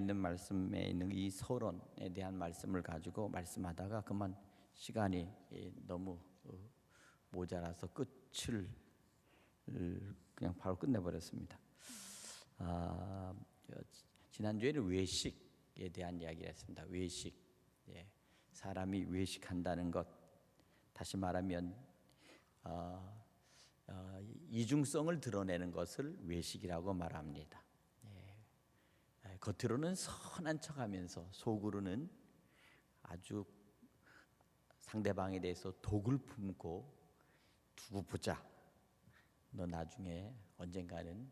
있는 말씀에 있는 이 서론에 대한 말씀을 가지고 말씀하다가 그만 시간이 너무 모자라서 끝을 그냥 바로 끝내버렸습니다. 지난주에는 외식에 대한 이야기를 했습니다. 외식, 사람이 외식한다는 것, 다시 말하면 이중성을 드러내는 것을 외식이라고 말합니다. 겉으로는 선한 척하면서 속으로는 아주 상대방에 대해서 독을 품고 두고 보자. 너 나중에 언젠가는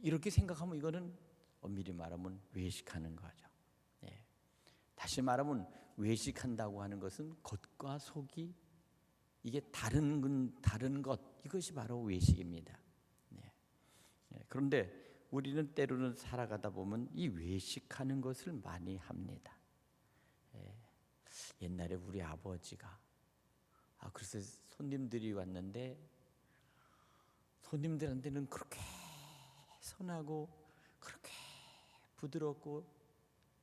이렇게 생각하면 이거는 엄밀히 말하면 외식하는 거죠. 다시 말하면 외식한다고 하는 것은 겉과 속이 이게 다른 것, 이것이 바로 외식입니다. 그런데 우리는 때로는 살아가다 보면 이 외식하는 것을 많이 합니다. 옛날에 우리 아버지가 그래서 손님들이 왔는데 손님들한테는 그렇게 선하고 그렇게 부드럽고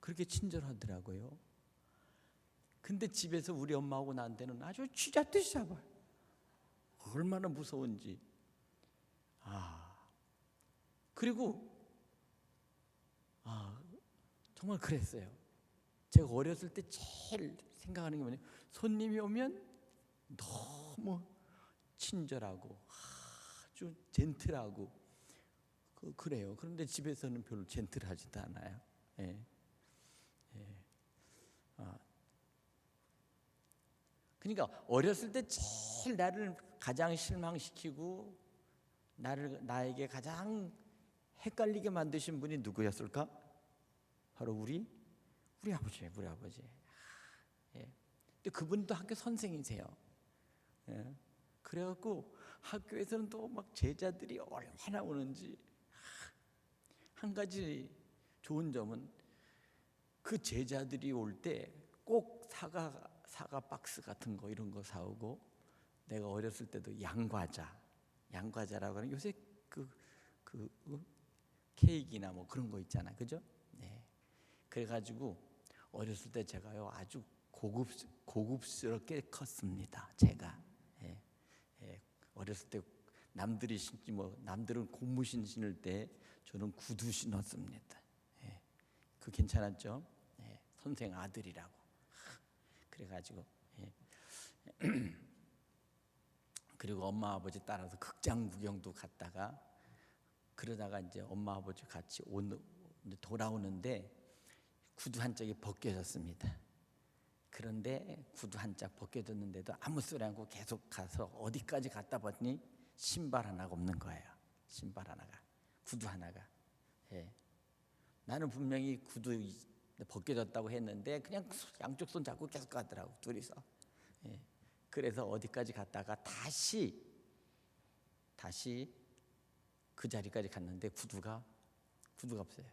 그렇게 친절하더라고요. 근데 집에서 우리 엄마하고 나한테는 아주 쥐잡듯이 잡아요. 얼마나 무서운지. 그리고 정말 그랬어요. 제가 어렸을 때 제일 생각하는 게 뭐냐면 손님이 오면 너무 친절하고 아주 젠틀하고 그래요. 그런데 집에서는 별로 젠틀하지도 않아요. 그러니까 어렸을 때 제일 나를 가장 실망시키고 나에게 가장 헷갈리게 만드신 분이 누구였을까? 바로 우리 아버지예요. 우리 아버지. 근데 그분도 학교 선생이세요. 그래갖고 학교에서는 또 막 제자들이 얼마나 오는지. 한 가지 좋은 점은 그 제자들이 올 때 꼭 사과 박스 같은 거 이런 거 사오고, 내가 어렸을 때도 양과자라고 하는 요새 그 케이크나 뭐 그런 거 있잖아, 그죠? 그래가지고 어렸을 때 제가요 아주 고급스럽게 컸습니다. 제가 어렸을 때 남들이 신지 남들은 고무신 신을 때 저는 구두 신었습니다. 그 괜찮았죠? 선생 아들이라고. 그래가지고 그리고 엄마 아버지 따라서 극장 구경도 갔다가 그러다가 이제 엄마 아버지 같이 돌아오는데 구두 한 짝이 벗겨졌습니다. 그런데 구두 한 짝 벗겨졌는데도 아무 소리 안 하고 계속 가서 어디까지 갔다 봤더니 신발 하나가 없는 거예요. 신발 하나가, 구두 하나가. 나는 분명히 구두 벗겨졌다고 했는데 그냥 양쪽 손 잡고 계속 가더라고, 둘이서. 그래서 어디까지 갔다가 다시 그 자리까지 갔는데 구두가 없어요.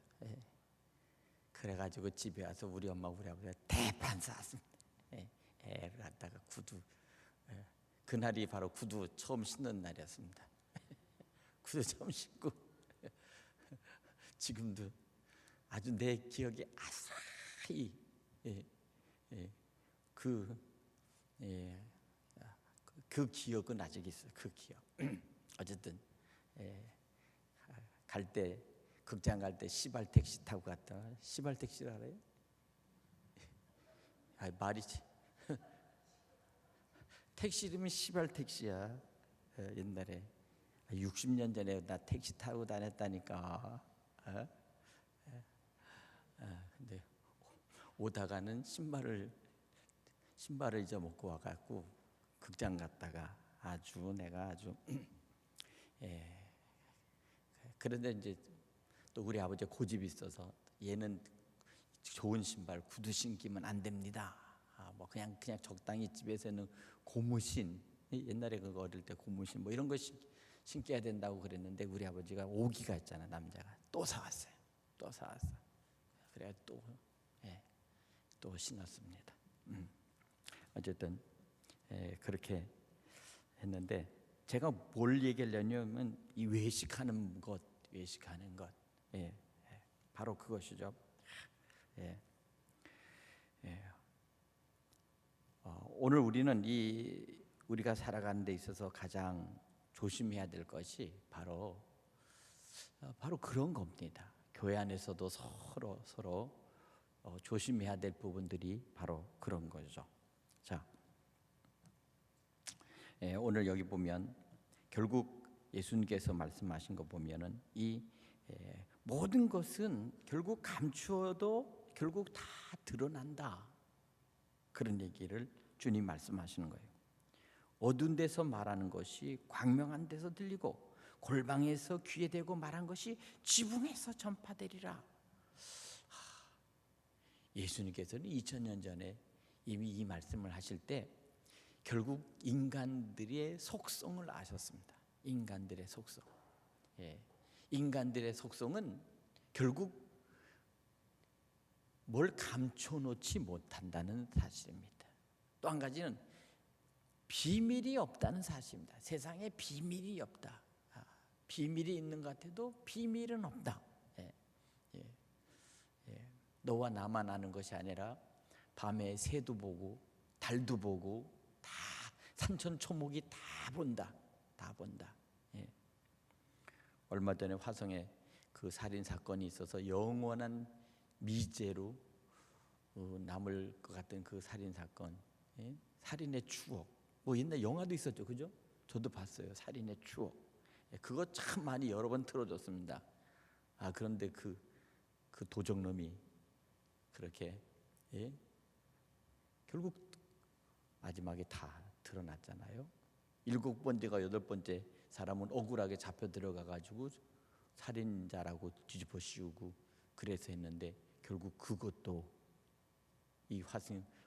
그래가지고 집에 와서 우리 엄마 우리 아버지가 대판 쌌습니다. 애를 갖다가 구두. 그날이 바로 구두 처음 신는 날이었습니다. 구두 처음 신고 지금도 아주 내 기억에 아스라이 그 기억은 아직 있어요. 그 기억. 어쨌든 갈 때 극장 갈 때 시발 택시 타고 갔다. 시발 택시를 알아요? 말이 택시 이름이 시발 택시야. 옛날에 60년 전에 나 택시 타고 다녔다니까. 근데 오다가는 신발을 잊어먹고 와갖고 극장 갔다가 내가 아주 그런데 이제 또 우리 아버지가 고집이 있어서 얘는 좋은 신발 구두 신기면 안 됩니다. 뭐 그냥 적당히 집에서는 고무신, 옛날에 그거 어릴 때 고무신 뭐 이런 거 신겨야 된다고 그랬는데 우리 아버지가 오기가 있잖아, 남자가. 또 사왔어요. 그래 또 신었습니다. 어쨌든 그렇게 했는데 제가 뭘 얘기하려냐면 이 외식하는 것, 바로 그것이죠. 예. 예. 오늘 우리는 우리가 살아가는 데 있어서 가장 조심해야 될 것이 바로 그런 겁니다. 교회 안에서도 서로 조심해야 될 부분들이 바로 그런 거죠. 자, 오늘 여기 보면 결국 예수님께서 말씀하신 거 보면은 이 모든 것은 결국 감추어도 결국 다 드러난다. 그런 얘기를 주님 말씀하시는 거예요. 어두운 데서 말하는 것이 광명한 데서 들리고 골방에서 귀에 대고 말한 것이 지붕에서 전파되리라. 예수님께서는 2000년 전에 이미 이 말씀을 하실 때 결국 인간들의 속성을 아셨습니다. 인간들의 속성. 인간들의 속성은 결국 뭘 감춰놓지 못한다는 사실입니다. 또 한 가지는 비밀이 없다는 사실입니다. 세상에 비밀이 없다. 비밀이 있는 것 같아도 비밀은 없다. 너와 나만 아는 것이 아니라 밤에 새도 보고 달도 보고 다 산천초목이 다 본다. 다 본다. 얼마 전에 화성에 그 살인 사건이 있어서 영원한 미제로 남을 것 같은 그 살인 사건, 살인의 추억. 뭐 옛날 영화도 있었죠, 그죠? 저도 봤어요. 살인의 추억. 그거 참 많이 여러 번 틀어줬습니다. 그런데 그 도적놈이 그렇게 결국 마지막에 다 드러났잖아요. 7번째가 8번째 사람은 억울하게 잡혀 들어가 가지고 살인자라고 뒤집어 씌우고 그래서 했는데 결국 그것도 이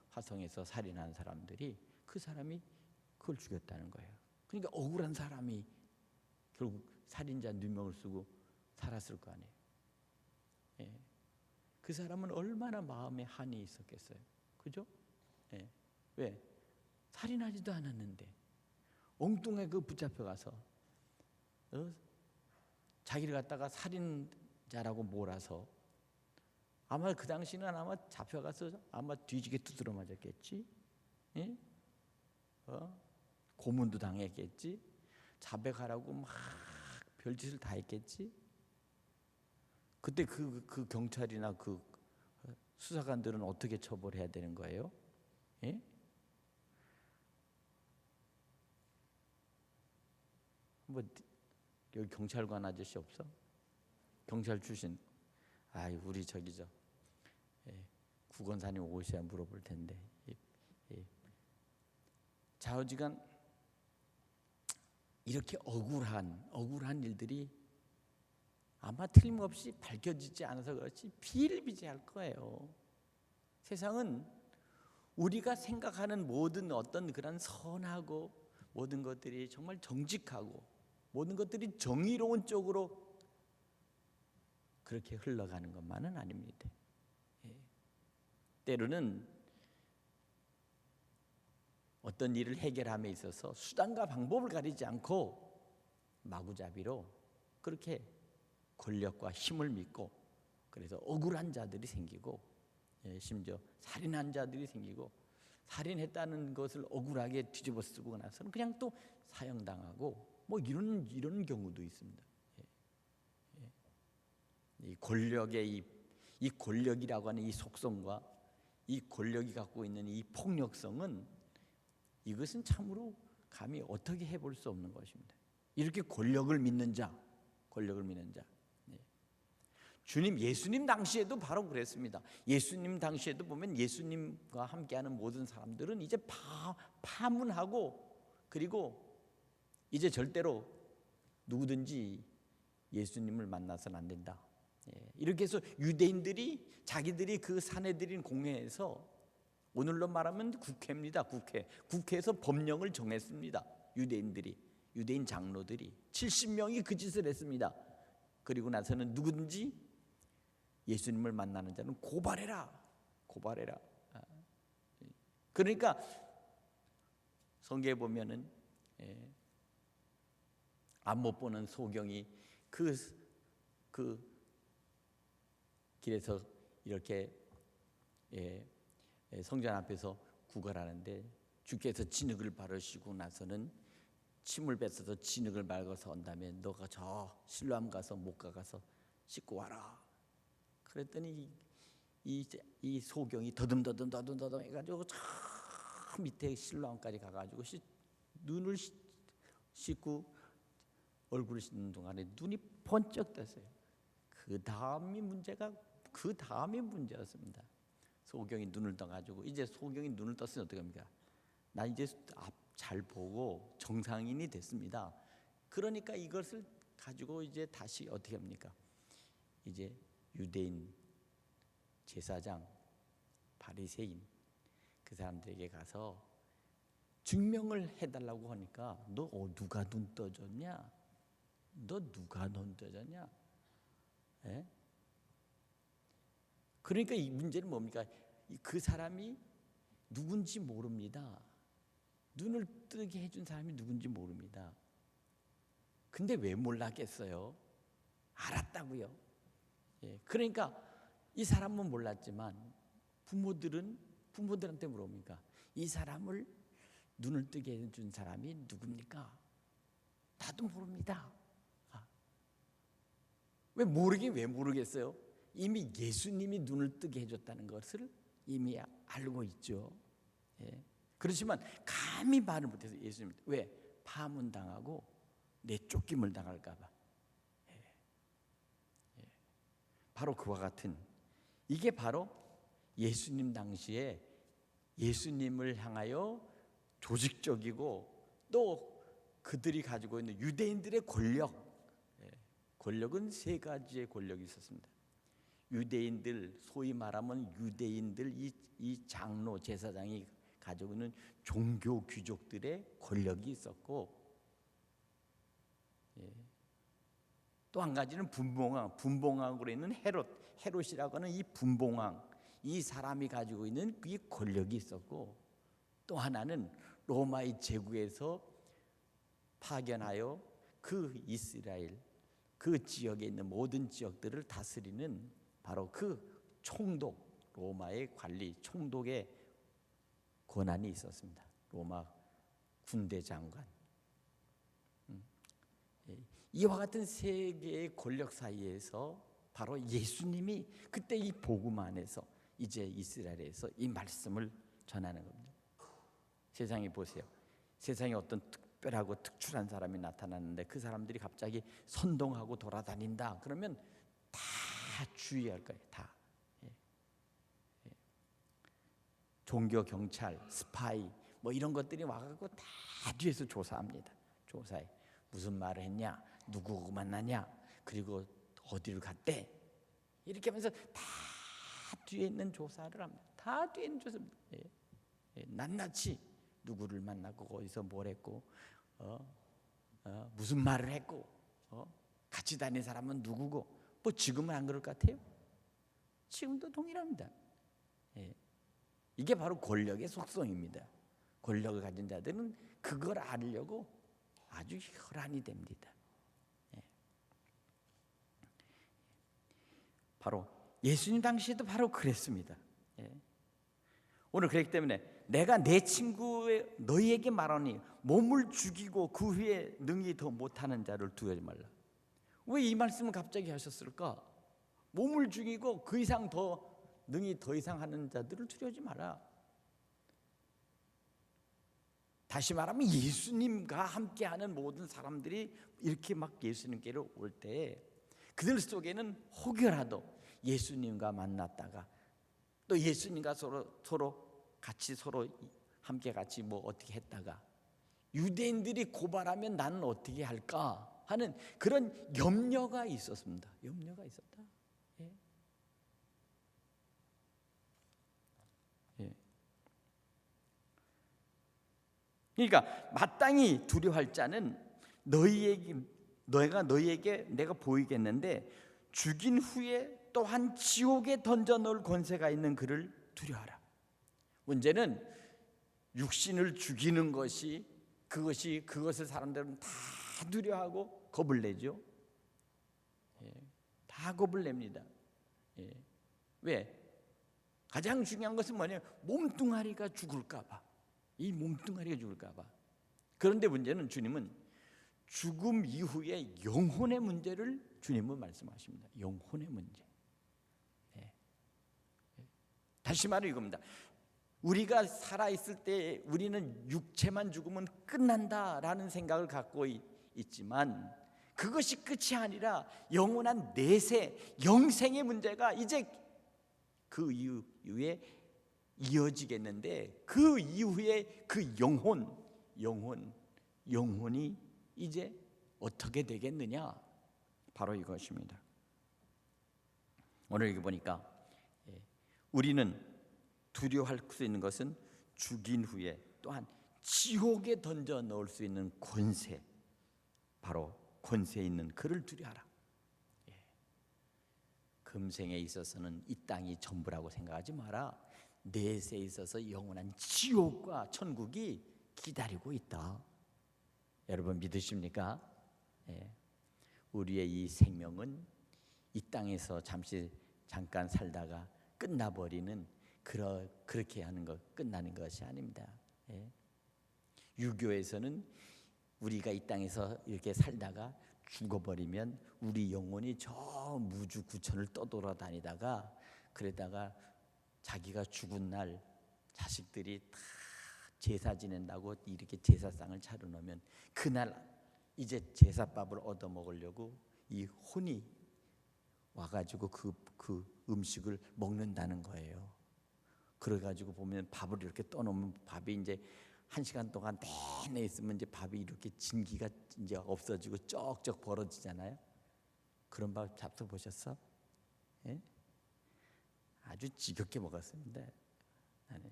화성에서 살인한 사람들이 그 사람이 그걸 죽였다는 거예요. 그러니까 억울한 사람이 결국 살인자 누명을 쓰고 살았을 거 아니에요. 그 사람은 얼마나 마음에 한이 있었겠어요. 그죠? 왜? 살인하지도 않았는데 엉뚱하게 그 붙잡혀가서 자기를 갖다가 살인자라고 몰아서 아마 그 당시는 아마 잡혀가서 아마 뒤지게 두드려 맞았겠지. 고문도 당했겠지. 자백하라고 막 별짓을 다 했겠지. 그때 그 경찰이나 그 수사관들은 어떻게 처벌해야 되는 거예요? 뭐 여기 경찰관 아저씨 없어? 경찰 출신. 우리 저기죠. 구건사님 오셔야 물어볼 텐데. 좌우지간 이렇게 억울한 일들이 아마 틀림없이 밝혀지지 않아서 그렇지 비일비재할 거예요. 세상은 우리가 생각하는 모든 어떤 그런 선하고 모든 것들이 정말 정직하고 모든 것들이 정의로운 쪽으로 그렇게 흘러가는 것만은 아닙니다. 때로는 어떤 일을 해결함에 있어서 수단과 방법을 가리지 않고 마구잡이로 그렇게 권력과 힘을 믿고 그래서 억울한 자들이 생기고 심지어 살인한 자들이 생기고 살인했다는 것을 억울하게 뒤집어 쓰고 나서는 그냥 또 사형당하고 뭐 이런 경우도 있습니다. 이 권력의 이 권력이라고 하는 이 속성과 이 권력이 갖고 있는 이 폭력성은 이것은 참으로 감히 어떻게 해볼 수 없는 것입니다. 이렇게 권력을 믿는 자. 주님 예수님 당시에도 바로 그랬습니다. 예수님 당시에도 보면 예수님과 함께하는 모든 사람들은 이제 파문하고 그리고 이제 절대로 누구든지 예수님을 만나서는 안 된다. 이렇게 해서 유대인들이 자기들이 그 사내들인 공회에서 오늘로 말하면 국회입니다. 국회에서 법령을 정했습니다. 유대인 장로들이 70명이 그 짓을 했습니다. 그리고 나서는 누구든지 예수님을 만나는 자는 고발해라. 그러니까 성경에 보면은 안 못 보는 소경이 그 길에서 이렇게 예, 성전 앞에서 구걸하는데 주께서 진흙을 바르시고 나서는 침을 뱉어서 진흙을 밟아서 온 다음에 너가 저 실로암 가서 목가 가서 씻고 와라. 그랬더니 이 소경이 더듬 해가지고 저 밑에 실로암까지 가가지고 눈을 씻고 얼굴을 씻는 동안에 눈이 번쩍 떴어요. 그 다음이 문제였습니다. 소경이 눈을 떠가지고 이제 소경이 눈을 떴으면 어떻게 합니까? 나 이제 앞 잘 보고 정상인이 됐습니다. 그러니까 이것을 가지고 이제 다시 어떻게 합니까? 이제 유대인 제사장, 바리새인 그 사람들에게 가서 증명을 해달라고 하니까 너 누가 눈 떠졌냐? 너 누가 눈 떠졌냐? 예? 그러니까 이 문제는 뭡니까? 그 사람이 누군지 모릅니다. 눈을 뜨게 해준 사람이 누군지 모릅니다. 근데 왜 몰랐겠어요? 알았다고요. 예, 그러니까 이 사람은 몰랐지만 부모들한테 물어봅니까? 이 사람을 눈을 뜨게 해준 사람이 누굽니까? 나도 모릅니다. 왜 모르겠어요? 이미 예수님이 눈을 뜨게 해줬다는 것을 이미 알고 있죠. 예. 그렇지만 감히 말을 못해서 예수님 왜 파문당하고 내쫓김을 당할까 봐. 예. 예. 바로 그와 같은 이게 바로 예수님 당시에 예수님을 향하여 조직적이고 또 그들이 가지고 있는 유대인들의 권력은 세 가지의 권력이 있었습니다. 유대인들, 소위 말하면 유대인들 이 장로 제사장이 가지고 있는 종교 귀족들의 권력이 있었고, 또 한 가지는 분봉왕으로 있는 헤롯이라고 하는 이 분봉왕, 이 사람이 가지고 있는 이 권력이 있었고, 또 하나는 로마의 제국에서 파견하여 그 이스라엘 그 지역에 있는 모든 지역들을 다스리는 바로 그 총독, 로마의 관리 총독의 권한이 있었습니다. 로마 군대 장관. 이와 같은 세 개의 권력 사이에서 바로 예수님이 그때 이 복음 안에서 이제 이스라엘에서 이 말씀을 전하는 겁니다. 세상에 보세요. 세상에 어떤 특별하고 특출한 사람이 나타났는데 그 사람들이 갑자기 선동하고 돌아다닌다. 그러면 다 주의할 거예요. 다. 종교 경찰, 스파이 뭐 이런 것들이 와가지고 다 뒤에서 조사합니다. 조사해. 무슨 말을 했냐, 누구 만나냐, 그리고 어디를 갔대. 이렇게 하면서 다 뒤에 있는 조사를 합니다. 다 뒤에 있는 조사입니다. 낱낱이 누구를 만나고 어디서 뭘 했고, 무슨 말을 했고, 같이 다닌 사람은 누구고. 뭐 지금은 안 그럴 것 같아요? 지금도 동일합니다. 이게 바로 권력의 속성입니다. 권력을 가진 자들은 그걸 알려고 아주 혈안이 됩니다. 바로 예수님 당시에도 바로 그랬습니다. 오늘 그렇기 때문에 내가 내 친구의 너희에게 말하니 몸을 죽이고 그 후에 능히 더 못하는 자를 두지 말라. 왜 이 말씀을 갑자기 하셨을까? 몸을 죽이고 그 이상 능히 더 이상 하는 자들을 두려워하지 마라. 다시 말하면 예수님과 함께하는 모든 사람들이 이렇게 막 예수님께로 올 때 그들 속에는 혹여라도 예수님과 만났다가 또 예수님과 서로 함께 같이 뭐 어떻게 했다가 유대인들이 고발하면 나는 어떻게 할까 하는 그런 염려가 있었습니다. 염려가 있었다. 그러니까 마땅히 두려워할 자는 너희에게 내가 보이겠는데 죽인 후에 또한 지옥에 던져 넣을 권세가 있는 그를 두려워하라. 문제는 육신을 죽이는 그것을 사람들은 다 두려워하고 겁을 내죠. 다 겁을 냅니다. 왜? 가장 중요한 것은 뭐냐면 몸뚱아리가 죽을까 봐. 이 몸뚱아리가 죽을까 봐. 그런데 문제는 주님은 죽음 이후에 영혼의 문제를 주님은 말씀하십니다. 영혼의 문제. 다시 말해 이겁니다. 우리가 살아있을 때 우리는 육체만 죽으면 끝난다라는 생각을 갖고 있지만 그것이 끝이 아니라 영원한 내세, 영생의 문제가 이제 그 이후에 이어지겠는데 그 이후에 그 영혼이 이제 어떻게 되겠느냐? 바로 이것입니다. 오늘 여기 보니까 우리는 두려워할 수 있는 것은 죽인 후에 또한 지옥에 던져 넣을 수 있는 권세, 바로 권세 있는 그를 두려워하라. 금생에 있어서는 이 땅이 전부라고 생각하지 마라. 내세에 있어서 영원한 지옥과 천국이 기다리고 있다. 여러분 믿으십니까? 우리의 이 생명은 이 땅에서 잠깐 살다가 끝나버리는 그렇게 하는 것 끝나는 것이 아닙니다. 유교에서는 우리가 이 땅에서 이렇게 살다가 죽어버리면 우리 영혼이 저 무주 구천을 떠돌아다니다가 그러다가 자기가 죽은 날 자식들이 다 제사 지낸다고 이렇게 제사상을 차려놓으면 그날 이제 제사밥을 얻어 먹으려고 이 혼이 와가지고 그 음식을 먹는다는 거예요. 그래가지고 보면 밥을 이렇게 떠놓으면 밥이 이제 1시간 동안 내내 있으면 이제 밥이 이렇게 진기가 이제 없어지고 쩍쩍 벌어지잖아요. 그런 밥 잡숴 보셨어? 예? 아주 지겹게 먹었습니다. 나는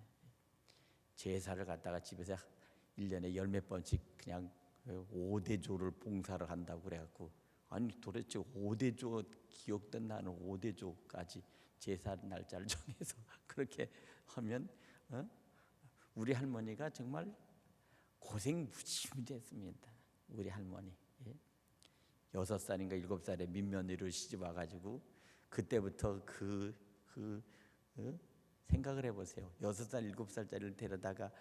제사를 갖다가 집에서 1년에 10몇 번씩 그냥 5대조를 봉사를 한다고 그래갖고 아니 도대체 5대조 기억된 나는 5대조까지 제사 날짜를 정해서 그렇게 하면 우리 할머니가 정말 고생 무지무지 했습니다. 우리 할머니 6살인가 7살에 민면이를 시집 와가지고 그때부터 생각을 해보세요. 6살 7살짜리를 데려다가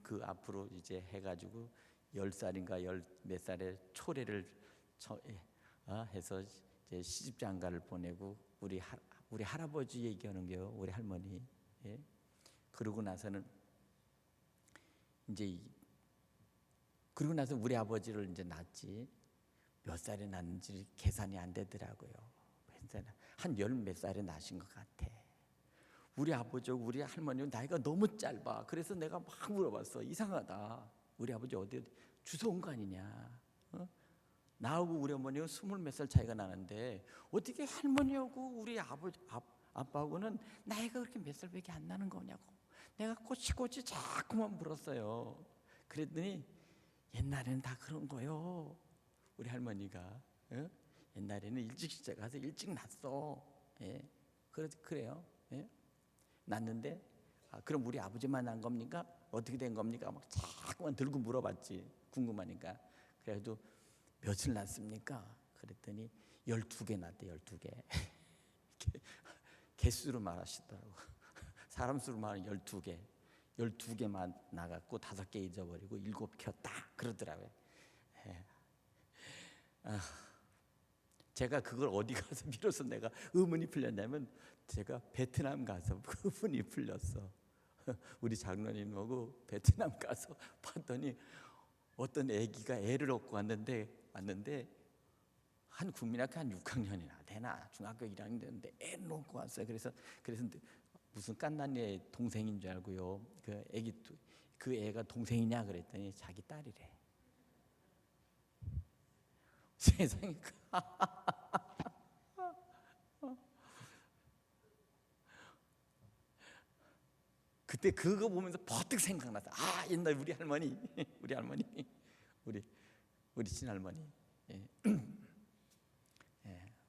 그 앞으로 이제 해가지고 10살인가 10몇 살에 초례를 해서 이제 시집장가를 보내고 우리 할아버지 얘기하는 게요. 우리 할머니. 그러고 나서는 이제 그러고 나서 우리 아버지를 이제 낳았지. 몇 살에 낳는지 계산이 안 되더라고요. 한 10몇 살에 낳으신 것 같아. 우리 아버지하고 우리 할머니는 나이가 너무 짧아. 그래서 내가 막 물어봤어. 이상하다. 우리 아버지 어디 주워 온 거 아니냐? 나하고 우리 어머니는 20몇 살 차이가 나는데 어떻게 할머니하고 우리 아빠하고는 나이가 그렇게 몇 살밖에 안 나는 거냐고. 내가 꼬치꼬치 자꾸만 물었어요. 그랬더니 옛날에는 다 그런 거요. 우리 할머니가 옛날에는 일찍 시집 가서 일찍 낳았어. 그래요. 낳는데 그럼 우리 아버지만 낳은 겁니까? 어떻게 된 겁니까? 막 자꾸만 들고 물어봤지. 궁금하니까. 그래도 며칠 낳습니까? 그랬더니 12개 낳았대. 12개. 개수로 말하시더라고. 사람 수로 말하면 12개. 12개만 나갔고 5개 잊어버리고 7 키웠다 그러더라고요. 제가 그걸 어디 가서 빌어서 내가 의문이 풀렸냐면 제가 베트남 가서 의문이 풀렸어. 우리 장로님하고 베트남 가서 봤더니 어떤 애기가 애를 얻고 왔는데 한 국민학교 한 6학년이나 되나 중학교 1학년 됐는데 애를 얻고 왔어요. 그래서 무슨 깐난이의 동생인 줄 알고요. 그 애가 동생이냐 그랬더니 자기 딸이래. 세상에. 그때 그거 보면서 버뜩 생각났어. 옛날 우리 할머니, 우리 친할머니,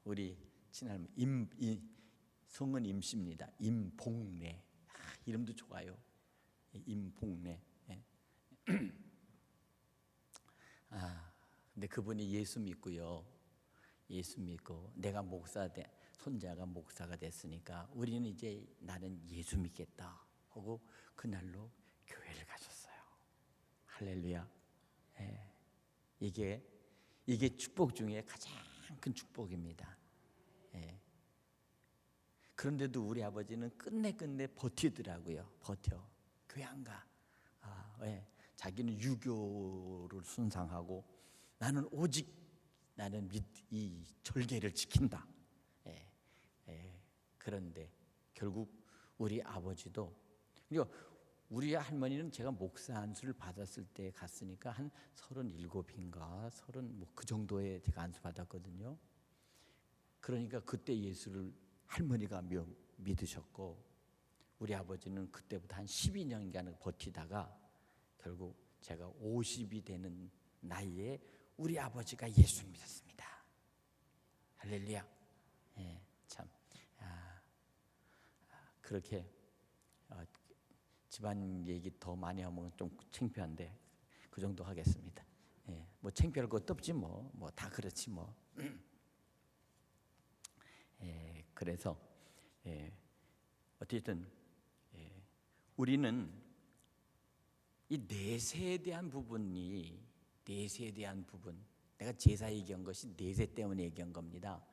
우리 친할머니 성은 임씨입니다. 임봉래. 이름도 좋아요. 임봉래. 근데 그분이 예수 믿고요. 예수 믿고 내가 목사 돼 손자가 목사가 됐으니까 우리는 이제 나는 예수 믿겠다 하고 그날로 교회를 가셨어요. 할렐루야. 예. 이게 축복 중에 가장 큰 축복입니다. 예. 그런데도 우리 아버지는 끝내 버티더라고요. 버텨. 교회 안 가. 왜? 자기는 유교를 순상하고 나는 오직 나는 이 절개를 지킨다. 그런데 결국 우리 아버지도, 그리고 우리 할머니는 제가 목사 안수를 받았을 때 갔으니까 한 37인가 30 뭐 그 정도에 제가 안수 받았거든요. 그러니까 그때 예수를 할머니가 믿으셨고 우리 아버지는 그때부터 한 12년간 버티다가 결국 제가 50이 되는 나이에 우리 아버지가 예수 믿었습니다. 할렐루야. 예, 참 그렇게 집안 얘기 더 많이 하면 좀 창피한데 그 정도 하겠습니다. 예, 뭐 창피할 것도 없지 뭐 다 그렇지 뭐. 그래서 어쨌든 우리는 이 내세에 대한 부분이 내세에 대한 부분, 내가 제사 얘기한 것이 내세 때문에 얘기한 겁니다.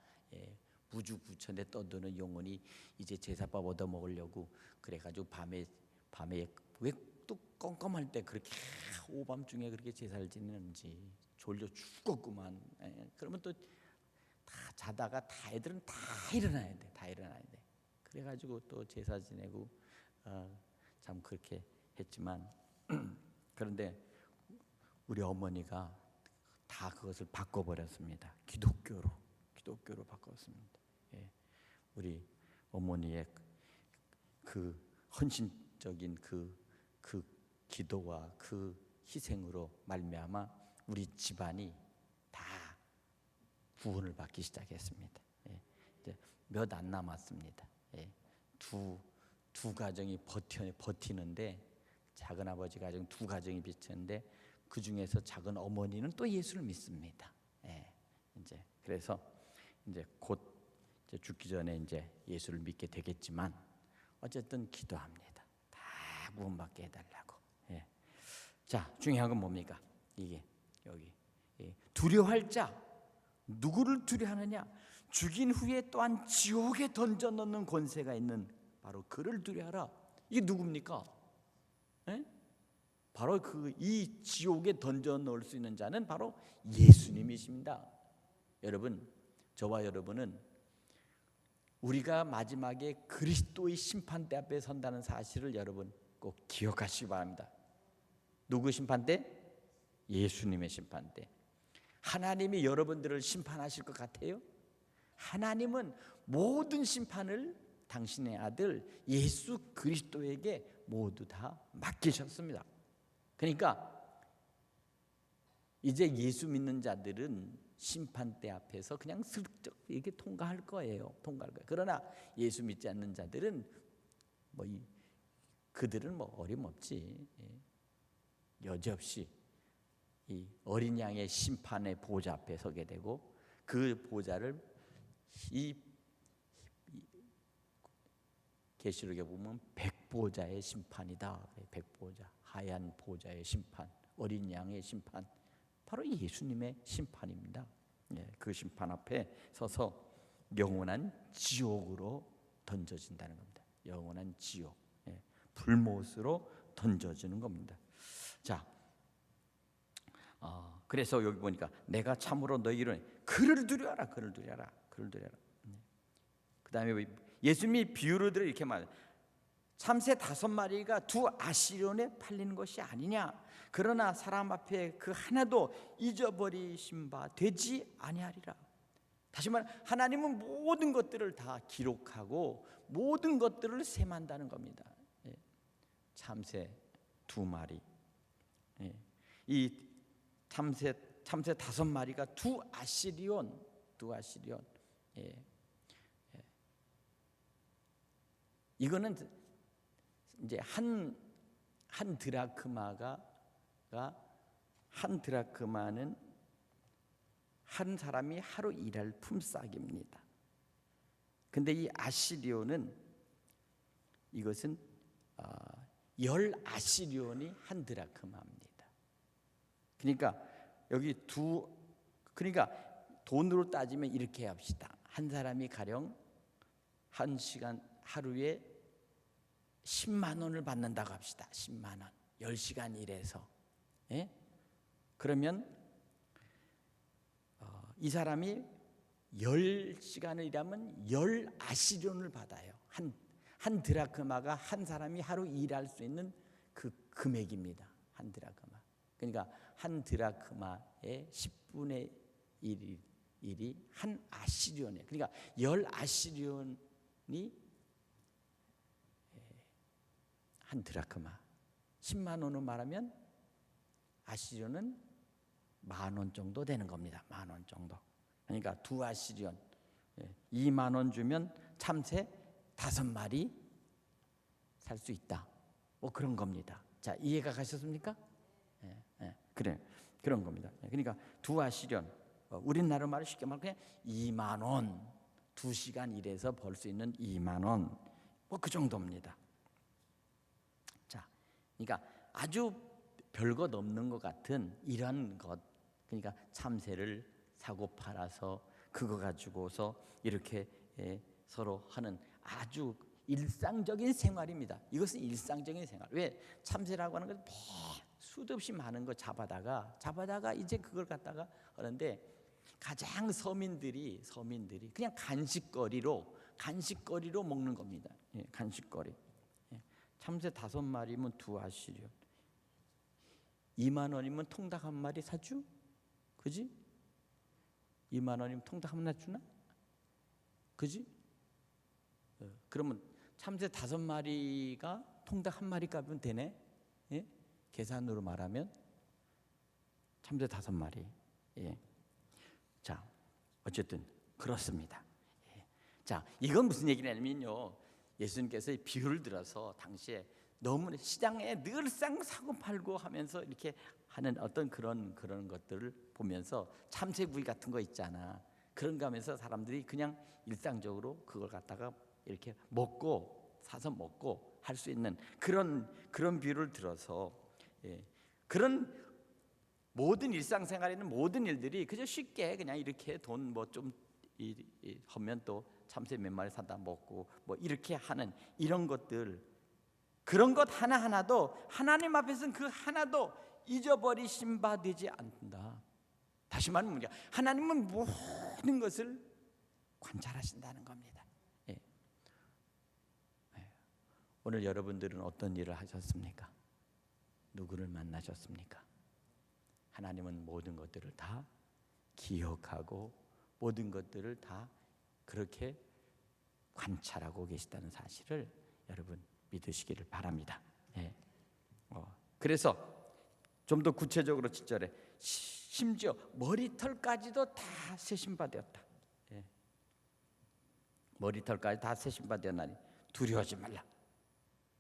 우주 구천에 떠도는 영혼이 이제 제사밥 얻어 먹으려고 그래가지고 밤에 왜 또 껌껌할 때 그렇게 오밤중에 그렇게 제사를 지내는지 졸려 죽었구만. 그러면 또 다 자다가 애들은 다 일어나야 돼. 그래가지고 또 제사 지내고 참 그렇게 했지만 그런데 우리 어머니가 다 그것을 바꿔버렸습니다. 기독교로 바꿨습니다. 우리 어머니의 그 헌신적인 그 기도와 그 희생으로 말미암아 우리 집안이 다 구원을 받기 시작했습니다. 이제 몇 안 남았습니다. 두 가정이 버티는데 작은 아버지 가정 두 가정이 비쳤는데 그 중에서 작은 어머니는 또 예수를 믿습니다. 이제 그래서 이제 곧 이제 죽기 전에 이제 예수를 믿게 되겠지만 어쨌든 기도합니다. 다 구원받게 해달라고. 자, 중요한 건 뭡니까? 이게 여기 두려워할 자, 누구를 두려워하느냐? 죽인 후에 또한 지옥에 던져 넣는 권세가 있는 바로 그를 두려워하라. 이게 누굽니까? 바로 이 지옥에 던져 넣을 수 있는 자는 바로 예수님이십니다. 여러분, 저와 여러분은 우리가 마지막에 그리스도의 심판대 앞에 선다는 사실을 여러분 꼭 기억하시기 바랍니다. 누구 심판대? 예수님의 심판대. 하나님이 여러분들을 심판하실 것 같아요? 하나님은 모든 심판을 당신의 아들 예수 그리스도에게 모두 다 맡기셨습니다. 그러니까 이제 예수 믿는 자들은 심판대 앞에서 그냥 슬쩍 이렇게 통과할 거예요. 그러나 예수 믿지 않는 자들은 그들은 어림없지. 여지없이 이 어린 양의 심판의 보좌 앞에 서게 되고 그 보좌를 이 계시록에 보면 백보좌의 심판이다. 백보좌, 하얀 보좌의 심판, 어린 양의 심판, 바로 예수님의 심판입니다. 그 심판 앞에 서서 영원한 지옥으로 던져진다는 겁니다. 영원한 지옥, 불못으로 던져지는 겁니다. 자, 그래서 여기 보니까 내가 참으로 너희를 그를 두려워하라. 그 다음에 예수님이 비유를 들어 이렇게 말해요. 참새 5마리가 2 아시리온에 팔리는 것이 아니냐. 그러나 사람 앞에 그 하나도 잊어버리신 바 되지 아니하리라. 다시 말해 하나님은 모든 것들을 다 기록하고 모든 것들을 셈한다는 겁니다. 참새 2마리, 이 참새 5마리가 2 아시리온. 이거는 이제 한 드라크마는 한 사람이 하루 일할 품삯입니다. 근데 이 아시리온은 이것은 10아시리온이 한 드라크마입니다. 그러니까 여기 그러니까 돈으로 따지면 이렇게 합시다. 한 사람이 가령 한 시간 하루에 10만 원을 받는다고 합시다. 10만 원. 10시간 일해서. 예? 그러면 이 사람이 10시간을 일하면 10아시리온을 받아요. 한 드라크마가 한 사람이 하루 일할 수 있는 그 금액입니다. 한 드라크마. 그러니까 한 드라크마의 10분의 1이 한 아시리온이에요. 그러니까 10아시리온이 한 드라크마. 10만 원으로 말하면 아시리온은 10,000원 정도 되는 겁니다. 10,000원 정도. 그러니까 2아시리온 2만 원 주면 참새 5마리 살 수 있다. 뭐 그런 겁니다. 자, 이해가 가셨습니까? 그래, 그런 겁니다. 그러니까 2아시리온, 우리나라 말로 쉽게 말하면 그냥 2만 원, 2시간 일해서 벌 수 있는 2만 원, 뭐 그 정도입니다. 자, 그러니까 아주 별것 없는 것 같은 이런 것, 그러니까 참새를 사고 팔아서 그거 가지고서 이렇게 서로 하는 아주 일상적인 생활입니다. 이것은 일상적인 생활. 왜? 참새라고 하는 것은 수도 없이 많은 거 잡아다가 이제 그걸 갖다가 하는데, 가장 서민들이 그냥 간식거리로 먹는 겁니다. 간식거리. 참새 5마리면 2아시리온. 2만 원이면 통닭 한 마리 사주? 그지? 2만 원이면 통닭 하나 주나? 그지? 그러면 참새 5마리가 통닭 한 마리 값이면 되네? 예? 계산으로 말하면 참새 5마리. 예. 자, 어쨌든 그렇습니다. 예. 자, 이건 무슨 얘기냐면요, 예수님께서 비유를 들어서 당시에 너무 시장에 늘상 사고 팔고 하면서 이렇게 하는 어떤 그런 것들을 보면서 참새구이 같은 거 있잖아. 그런 거 하면서 사람들이 그냥 일상적으로 그걸 갖다가 이렇게 사서 먹고 할 수 있는 그런 비유를 들어서, 그런 모든 일상생활에 있는 모든 일들이 그저 쉽게 그냥 이렇게 돈 뭐 좀 하면 또 참새 몇 마리 사다 먹고 뭐 이렇게 하는 이런 것들, 그런 것 하나하나도 하나님 앞에서는 그 하나도 잊어버리신 바 되지 않는다. 다시 말하면 하나님은 모든 것을 관찰하신다는 겁니다. 오늘 여러분들은 어떤 일을 하셨습니까? 누구를 만나셨습니까? 하나님은 모든 것들을 다 기억하고 모든 것들을 다 그렇게 관찰하고 계시다는 사실을 여러분 믿으시기를 바랍니다. 그래서 좀 더 구체적으로 7절에 심지어 머리털까지도 다 세신 바 되었다. 머리털까지 다 세신 바 되었나니 두려워하지 말라.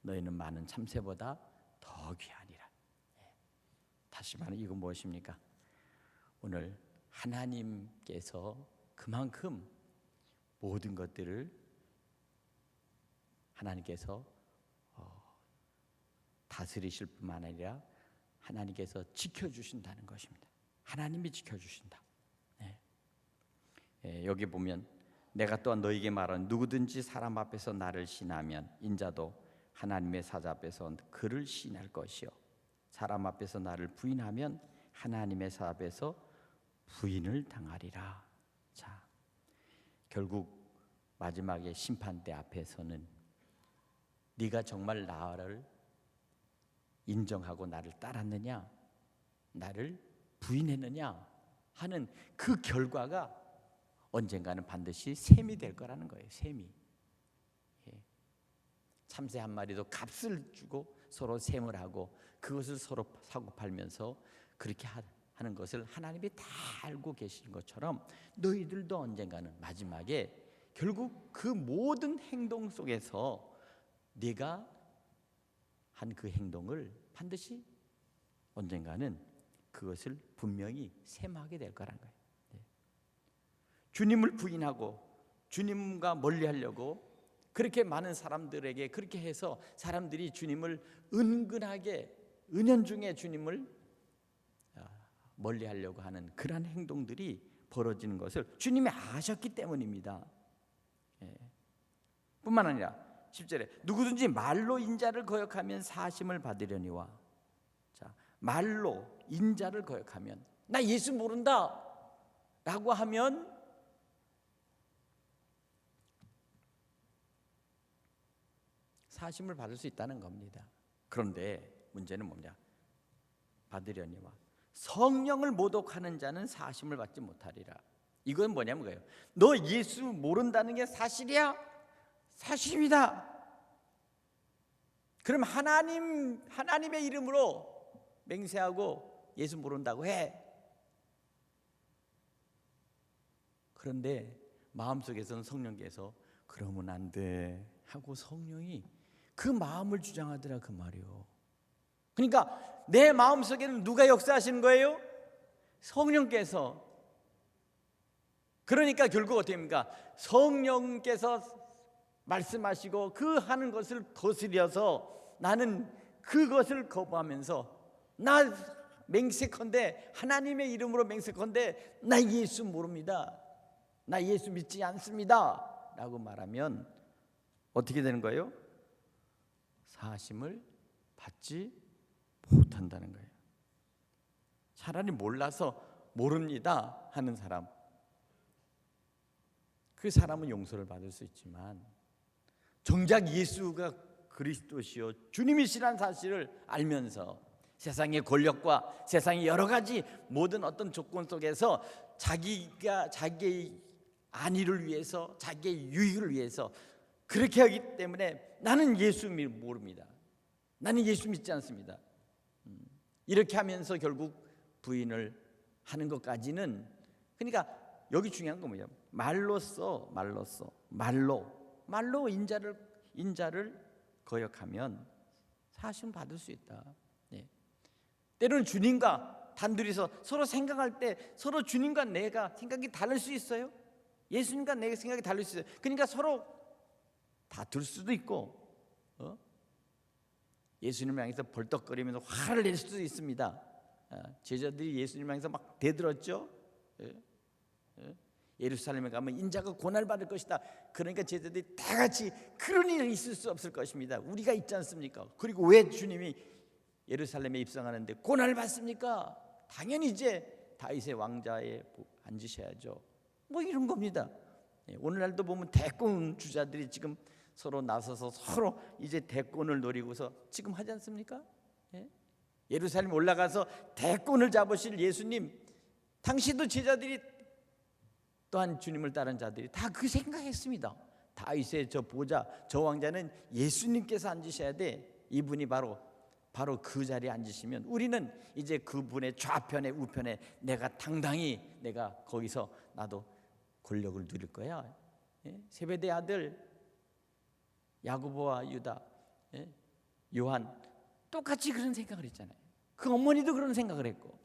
너희는 많은 참새보다 더 귀하니라. 다시 말하면 이건 무엇입니까? 오늘 하나님께서 그만큼 모든 것들을 하나님께서 다스리실 뿐만 아니라 하나님께서 지켜주신다는 것입니다. 하나님이 지켜주신다. 여기 보면 내가 또한 너에게 말하는 누구든지 사람 앞에서 나를 시인하면 인자도 하나님의 사자 앞에서 그를 시인할 것이요 사람 앞에서 나를 부인하면 하나님의 사자 앞에서 부인을 당하리라. 자, 결국 마지막에 심판대 앞에서는 네가 정말 나를 인정하고 나를 따랐느냐, 나를 부인했느냐 하는 그 결과가 언젠가는 반드시 셈이 될 거라는 거예요. 셈이. 참새 한 마리도 값을 주고 서로 셈을 하고 그것을 서로 사고 팔면서 그렇게 하는 것을 하나님이 다 알고 계신 것처럼 너희들도 언젠가는 마지막에 결국 그 모든 행동 속에서 네가 한 그 행동을 반드시 언젠가는 그것을 분명히 셈하게 될 거란 거예요. 주님을 부인하고 주님과 멀리하려고 그렇게 많은 사람들에게 그렇게 해서 사람들이 주님을 은근하게 은연중에 주님을 멀리하려고 하는 그러한 행동들이 벌어지는 것을 주님이 아셨기 때문입니다. 뿐만 아니라 10절에 누구든지 말로 인자를 거역하면 사심을 받으려니와. 자, 말로 인자를 거역하면 나 예수 모른다 라고 하면 사심을 받을 수 있다는 겁니다. 그런데 문제는 뭐냐? 받으려니와 성령을 모독하는 자는 사심을 받지 못하리라. 이건 뭐냐면 거예요. 너 예수 모른다는 게 사실이야? 사실입니다. 그럼 하나님의 이름으로 맹세하고 예수 모른다고 해. 그런데 마음속에서는 성령께서 그러면 안 돼 하고 성령이 그 마음을 주장하더라 그 말이요. 그러니까 내 마음속에는 누가 역사하시는 거예요? 성령께서. 그러니까 결국 어떻게 됩니까? 성령께서 말씀하시고 그 하는 것을 거스려서 나는 그것을 거부하면서 나 맹세컨대 하나님의 이름으로 맹세컨대 나 예수 모릅니다. 나 예수 믿지 않습니다 라고 말하면 어떻게 되는 거예요? 사심을 받지 못한다는 거예요. 차라리 몰라서 모릅니다 하는 사람, 그 사람은 용서를 받을 수 있지만 정작 예수가 그리스도시요 주님이시라는 사실을 알면서 세상의 권력과 세상의 여러 가지 모든 어떤 조건 속에서 자기가 자기의 안위를 위해서 자기의 유익을 위해서 그렇게 하기 때문에 나는 예수 모릅니다. 나는 예수 믿지 않습니다. 이렇게 하면서 결국 부인을 하는 것까지는, 그러니까 여기 중요한 건 뭐냐? 말로써 말로 인자를 거역하면 사심 받을 수 있다. 네. 때로는 주님과 단둘이서 서로 생각할 때 서로 주님과 내가 생각이 다를 수 있어요. 예수님과 내 생각이 다를 수 있어요. 그러니까 서로 다툴 수도 있고 예수님을 향해서 벌떡거리면서 화를 낼 수도 있습니다. 제자들이 예수님을 향해서 막 대들었죠. 예루살렘에 가면 인자가 고난을 받을 것이다. 그러니까 제자들이 다 같이 그런 일이 있을 수 없을 것입니다. 우리가 있지 않습니까? 그리고 왜 주님이 예루살렘에 입성하는데 고난을 받습니까? 당연히 이제 다윗의 왕자에 앉으셔야죠. 뭐 이런 겁니다. 오늘날도 보면 대권 주자들이 지금 서로 나서서 서로 이제 대권을 노리고서 지금 하지 않습니까? 예루살렘 올라가서 대권을 잡으실 예수님, 당시도 제자들이 또한 주님을 따른 자들이 다 그 생각했습니다. 다윗의 저 보좌, 저 왕자는 예수님께서 앉으셔야 돼. 이분이 바로 그 자리에 앉으시면 우리는 이제 그분의 좌편에 우편에 내가 당당히 내가 거기서 나도 권력을 누릴 거야. 세베대 아들 야고보와 유다, 요한 똑같이 그런 생각을 했잖아요. 그 어머니도 그런 생각을 했고,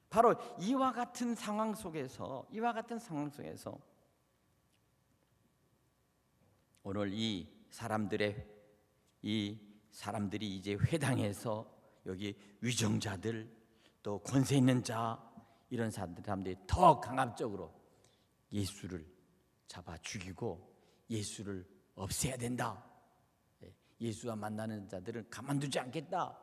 바로 이와 같은 상황 속에서 오늘 이 사람들이 이제 회당에서 여기 위정자들 또 권세 있는 자 이런 사람들이 더 강압적으로 예수를 잡아 죽이고 예수를 없애야 된다. 예수와 만나는 자들은 가만두지 않겠다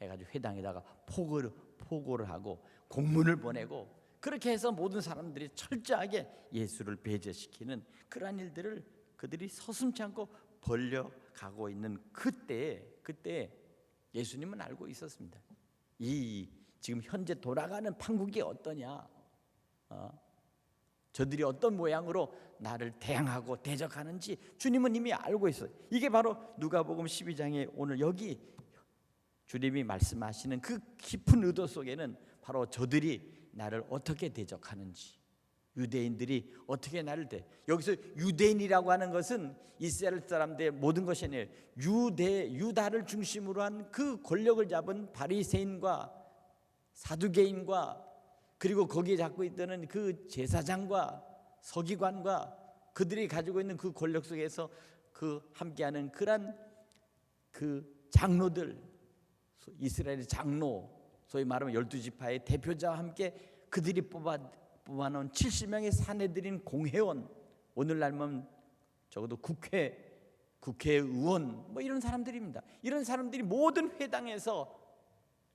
해가지고 회당에다가 포고를 하고 공문을 보내고 그렇게 해서 모든 사람들이 철저하게 예수를 배제시키는 그러한 일들을 그들이 서슴지 않고 벌려가고 있는 그때 예수님은 알고 있었습니다. 이 지금 현재 돌아가는 판국이 어떠냐, 저들이 어떤 모양으로 나를 대항하고 대적하는지 주님은 이미 알고 있어요. 이게 바로 누가복음 12장에 오늘 여기 주님이 말씀하시는 그 깊은 의도 속에는 바로 저들이 나를 어떻게 대적하는지, 유대인들이 어떻게 나를 여기서 유대인이라고 하는 것은 이스라엘 사람들의 모든 것이 아니에요. 유다를 중심으로 한 그 권력을 잡은 바리새인과 사두개인과 그리고 거기에 잡고 있던 그 제사장과 서기관과 그들이 가지고 있는 그 권력 속에서 그 함께하는 그런 그 장로들, 이스라엘의 장로, 소위 말하면 12지파의 대표자와 함께 그들이 뽑아놓은 70명의 사내들인 공회원, 오늘날면 적어도 국회의원 뭐 이런 사람들입니다. 이런 사람들이 모든 회당에서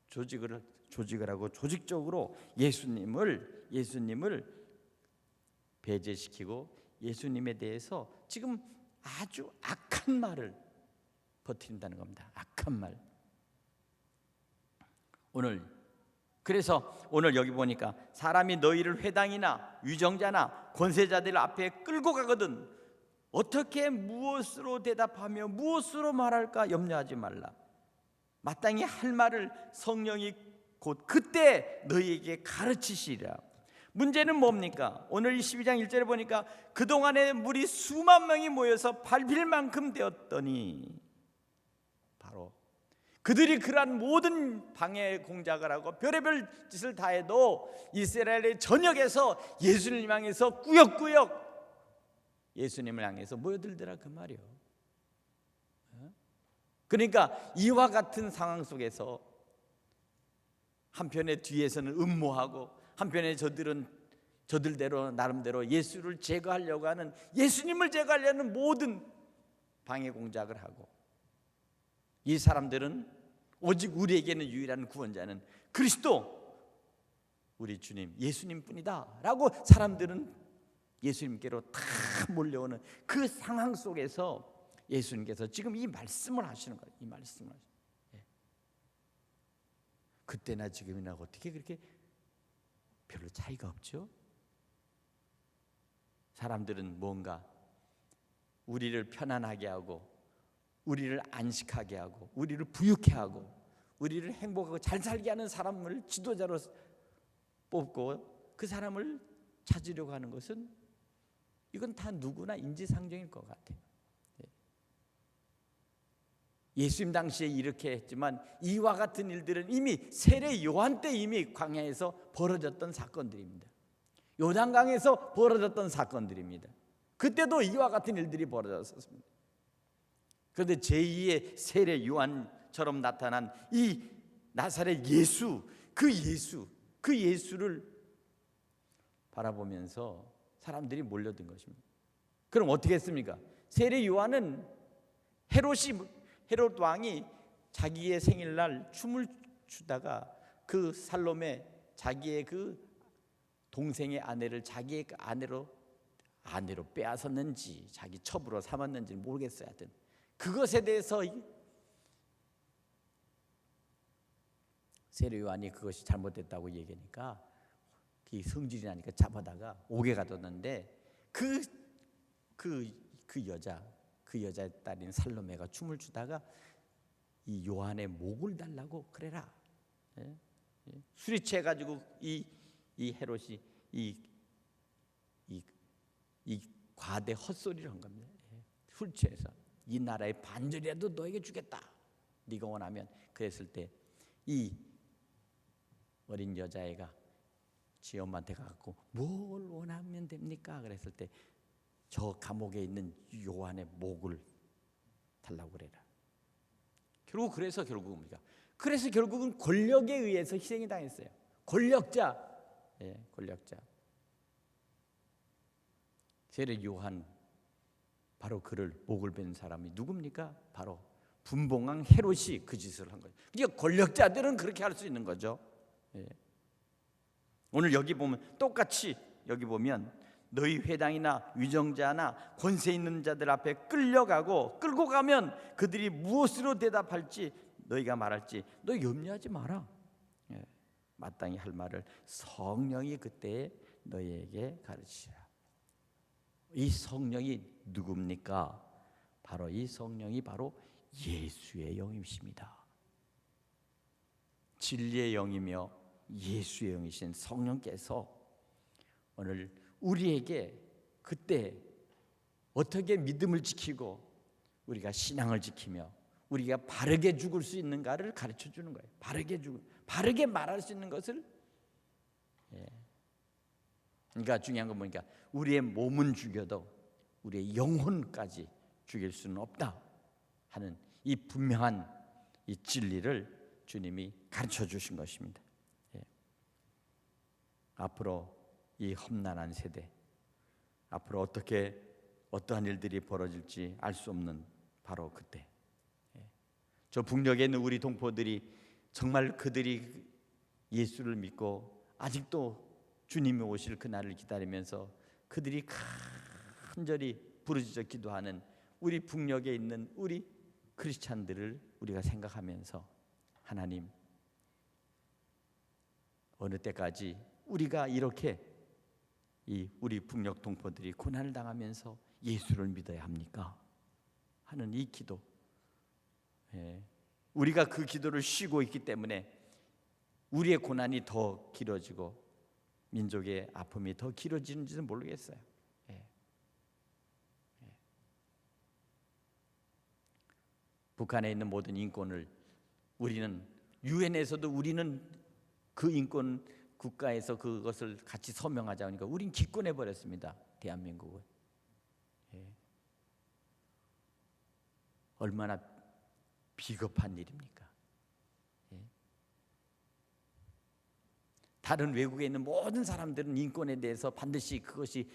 조직을 하고 조직적으로 예수님을 배제시키고 예수님에 대해서 지금 아주 악한 말을 퍼뜨린다는 겁니다. 악한 말. 그래서 오늘 여기 보니까 사람이 너희를 회당이나 위정자나 권세자들 앞에 끌고 가거든 어떻게 무엇으로 대답하며 무엇으로 말할까 염려하지 말라. 마땅히 할 말을 성령이 곧 그때 너희에게 가르치시리라. 문제는 뭡니까? 오늘 12장 1절에 보니까 그동안에 물이 수만 명이 모여서 밟힐 만큼 되었더니, 바로 그들이 그러한 모든 방해 공작을 하고 별의별 짓을 다 해도 이스라엘의 전역에서 예수님을 향해서 꾸역꾸역 예수님을 향해서 모여들더라 그 말이요. 그러니까 이와 같은 상황 속에서 한편에 뒤에서는 음모하고 한편에 저들대로 나름대로 예수를 제거하려고 하는, 예수님을 제거하려는 모든 방해 공작을 하고, 이 사람들은 오직 우리에게는 유일한 구원자는 그리스도 우리 주님 예수님뿐이다 라고 사람들은 예수님께로 다 몰려오는 그 상황 속에서 예수님께서 지금 이 말씀을 하시는 거예요. 이 말씀을 하시는 거예요. 그때나 지금이나 어떻게 그렇게 별로 차이가 없죠? 사람들은 뭔가 우리를 편안하게 하고 우리를 안식하게 하고 우리를 부유케 하고 우리를 행복하고 잘 살게 하는 사람을 지도자로 뽑고 그 사람을 찾으려고 하는 것은 이건 다 누구나 인지상정일 것 같아요. 예수님 당시에 이렇게 했지만 이와 같은 일들은 이미 세례 요한 때 이미 광야에서 벌어졌던 사건들입니다. 요단강에서 벌어졌던 사건들입니다. 그때도 이와 같은 일들이 벌어졌습니다. 그런데 제2의 세례 요한처럼 나타난 이 나사렛 예수, 그 예수를 바라보면서 사람들이 몰려든 것입니다. 그럼 어떻게 했습니까? 세례 요한은 헤롯 왕이 자기의 생일날 춤을 추다가 그 살롬에 자기의 그 동생의 아내를 자기의 아내로 빼앗았는지 자기 첩으로 삼았는지 모르겠어요. 하여튼 그것에 대해서 세례 요한이 그것이 잘못됐다고 얘기하니까 성질이 나니까 잡아다가 옥에 가뒀는데 그 여자의 딸인 살로메가 춤을 추다가 이 요한의 목을 달라고 그래라. 술이 취해가지고 이 헤롯이 이 과대 헛소리를 한 겁니다. 술 취해서 이 나라의 반절이라도 너에게 주겠다. 네가 원하면. 그랬을 때 이 어린 여자애가 지 엄마한테 가갖고 뭘 원하면 됩니까? 그랬을 때 저 감옥에 있는 요한의 목을 달라고 그래라. 그래서 결국은 권력에 의해서 희생이 당했어요. 권력자. 세례 요한, 바로 그를 목을 벤 사람이 누굽니까? 바로 분봉왕 헤롯이 그 짓을 한 거예요. 그러니까 권력자들은 그렇게 할 수 있는 거죠. 오늘 여기 보면 똑같이 여기 보면 너희 회당이나 위정자나 권세 있는 자들 앞에 끌고 가면 그들이 무엇으로 대답할지 너희가 말할지 너 염려하지 마라. 마땅히 할 말을 성령이 그때 너희에게 가르치시라. 이 성령이 누굽니까? 바로 이 성령이 바로 예수의 영이십니다. 진리의 영이며 예수의 영이신 성령께서 오늘 우리에게 그때 어떻게 믿음을 지키고 우리가 신앙을 지키며 우리가 바르게 죽을 수 있는가를 가르쳐 주는 거예요. 바르게 말할 수 있는 것을. 그러니까 중요한 건 뭐니까 우리의 몸은 죽여도 우리의 영혼까지 죽일 수는 없다 하는 이 분명한 이 진리를 주님이 가르쳐 주신 것입니다. 예. 앞으로 이 험난한 세대, 앞으로 어떠한 일들이 벌어질지 알 수 없는 바로 그때, 저 북녘에 있는 우리 동포들이 정말 그들이 예수를 믿고 아직도 주님이 오실 그날을 기다리면서 그들이 간절히 부르짖어 기도하는 우리 북녘에 있는 우리 크리스찬들을 우리가 생각하면서 하나님, 어느 때까지 우리가 이렇게 우리 북녘 동포들이 고난을 당하면서 예수를 믿어야 합니까? 하는 이 기도, 우리가 그 기도를 쉬고 있기 때문에 우리의 고난이 더 길어지고 민족의 아픔이 더 길어지는지는 모르겠어요. 북한에 있는 모든 인권을 우리는 유엔에서도 우리는 그 인권 국가에서 그것을 같이 서명하자 하니까 우린 기권해 버렸습니다. 대한민국을. 얼마나 비겁한 일입니까? 다른 외국에 있는 모든 사람들은 인권에 대해서 반드시 그것이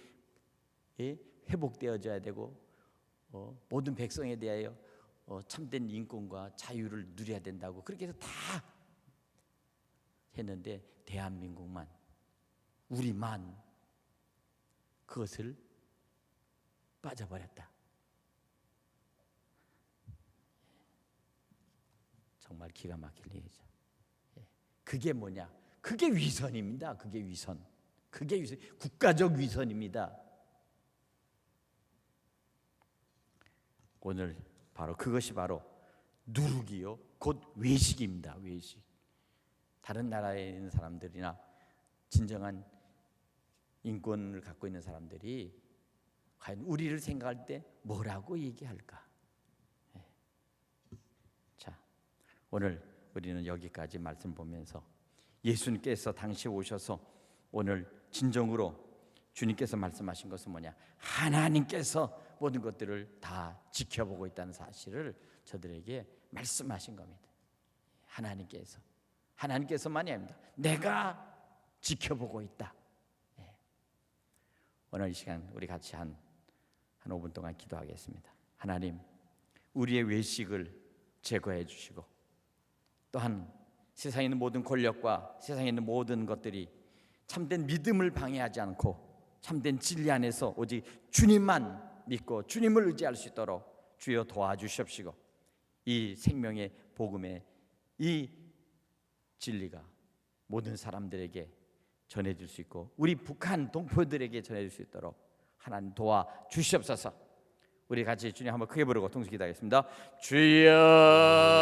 회복되어져야 되고 모든 백성에 대하여 참된 인권과 자유를 누려야 된다고 그렇게 해서 다 했는데 대한민국만, 우리만 그것을 빠져버렸다. 정말 기가 막힐 일이죠. 그게 뭐냐? 그게 위선입니다. 그게 위선. 국가적 위선입니다. 오늘 바로 그것이 바로 누룩이요 곧 외식입니다. 외식. 다른 나라에 있는 사람들이나 진정한 인권을 갖고 있는 사람들이 과연 우리를 생각할 때 뭐라고 얘기할까? 자, 오늘 우리는 여기까지 말씀 보면서 예수님께서 당시에 오셔서 오늘 진정으로 주님께서 말씀하신 것은 뭐냐? 하나님께서 모든 것들을 다 지켜보고 있다는 사실을 저들에게 말씀하신 겁니다. 하나님께서만이 아닙니다. 내가 지켜보고 있다. 오늘 이 시간 우리 같이 한 5분 동안 기도하겠습니다. 하나님, 우리의 외식을 제거해 주시고 또한 세상에 있는 모든 권력과 세상에 있는 모든 것들이 참된 믿음을 방해하지 않고 참된 진리 안에서 오직 주님만 믿고 주님을 의지할 수 있도록 주여 도와주시옵시고 이 생명의 복음의 이 진리가 모든 사람들에게 전해질 수 있고 우리 북한 동포들에게 전해질 수 있도록 하나님 도와주시옵소서. 우리 같이 주님 한번 크게 부르고 동시 기도하겠습니다. 주여